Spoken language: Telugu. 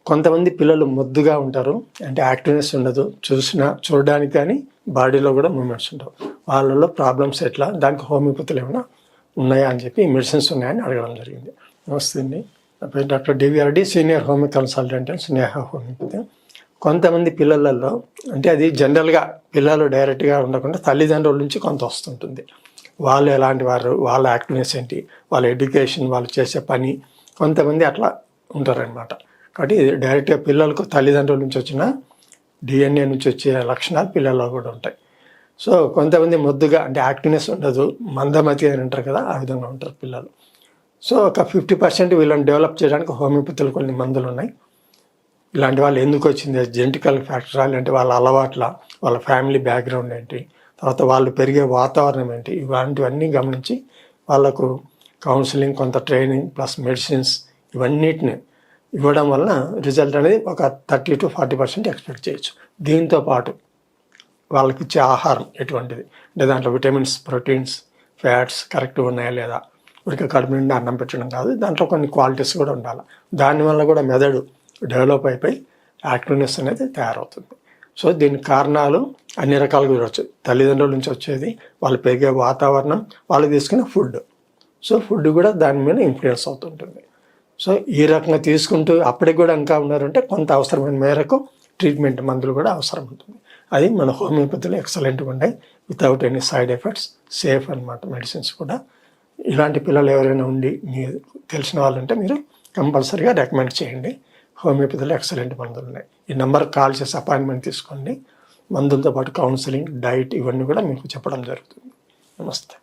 కొంతమంది పిల్లలు మొద్దుగా ఉంటారు, అంటే యాక్టివ్నెస్ ఉండదు, చూడడానికి కానీ బాడీలో కూడా మూమెంట్స్ ఉండవు. వాళ్ళలో ప్రాబ్లమ్స్ ఎట్లా, దానికి హోమియోపతిలో ఏమైనా ఉన్నాయా అని చెప్పి మెడిసిన్స్ ఉన్నాయని అడగడం జరిగింది. నమస్తే అండి, నా పేరు doctor DVRD, senior homeo consultant and Sneha homeopathy. కొంతమంది పిల్లలలో అంటే అది జనరల్గా పిల్లలు డైరెక్ట్గా ఉండకుండా తల్లిదండ్రుల నుంచి కొంత వస్తుంటుంది. వాళ్ళు ఎలాంటి వారు, వాళ్ళ యాక్టివ్నెస్ ఏంటి, వాళ్ళ ఎడ్యుకేషన్, వాళ్ళు చేసే పని, కొంతమంది అట్లా ఉంటారనమాట. కాబట్టి డైరెక్ట్గా పిల్లలకు తల్లిదండ్రుల నుంచి వచ్చిన డిఎన్ఏ నుంచి వచ్చే లక్షణాలు పిల్లల్లో కూడా ఉంటాయి. సో కొంతమంది మొద్దుగా అంటే యాక్టివ్నెస్ ఉండదు, మందమతి అని అంటారు కదా, ఆ విధంగా ఉంటారు పిల్లలు. సో ఒక 50% వీళ్ళని డెవలప్ చేయడానికి హోమియోపతిలో కొన్ని మందులు ఉన్నాయి. ఇలాంటి వాళ్ళు ఎందుకు వచ్చింది, జెనెటికల్ ఫ్యాక్టరా, అంటే వాళ్ళ అలవాట్ల, వాళ్ళ ఫ్యామిలీ బ్యాక్గ్రౌండ్ ఏంటి, తర్వాత వాళ్ళు పెరిగే వాతావరణం ఏంటి, ఇలాంటివన్నీ గమనించి వాళ్ళకు కౌన్సిలింగ్, కొంత ట్రైనింగ్ ప్లస్ మెడిసిన్స్ ఇవన్నిటిని ఇవ్వడం వలన రిజల్ట్ అనేది ఒక 30 to 40% ఎక్స్పెక్ట్ చేయొచ్చు. దీంతో పాటు వాళ్ళకి ఇచ్చే ఆహారం ఎటువంటిది, అంటే దాంట్లో విటమిన్స్, ప్రోటీన్స్, ఫ్యాట్స్ కరెక్ట్గా ఉన్నాయా లేదా, ఊరికే కడుపు నిండా అన్నం పెట్టడం కాదు, దాంట్లో కొన్ని క్వాలిటీస్ కూడా ఉండాలి. దానివల్ల కూడా మెదడు డెవలప్ అయిపోయి యాక్టివ్నెస్ అనేది తయారవుతుంది. సో దీనికి కారణాలు అన్ని రకాలుగా చూడవచ్చు. తల్లిదండ్రుల నుంచి వచ్చేది, వాళ్ళు పెరిగే వాతావరణం, వాళ్ళు తీసుకునే ఫుడ్. సో ఫుడ్ కూడా దాని మీద ఇన్ఫ్లుయెన్స్ అవుతుంటుంది. సో ఈ రకంగా తీసుకుంటూ అప్పటికి కూడా ఇంకా ఉన్నారంటే కొంత అవసరమైన మేరకు ట్రీట్మెంట్ మందులు కూడా అవసరం ఉంటుంది. అది మన హోమియోపతిలో ఎక్సలెంట్గా ఉన్నాయి, without any side effects, safe అనమాట మెడిసిన్స్ కూడా. ఇలాంటి పిల్లలు ఎవరైనా ఉండి మీరు తెలిసిన వాళ్ళు ఉంటే మీరు కంపల్సరీగా రికమెండ్ చేయండి. హోమియోపతిలో ఎక్సలెంట్ మందులు ఉన్నాయి. ఈ నెంబర్కి కాల్ చేసి అపాయింట్మెంట్ తీసుకోండి. మందులతో పాటు కౌన్సిలింగ్, డైట్ ఇవన్నీ కూడా మీకు చెప్పడం జరుగుతుంది. నమస్తే.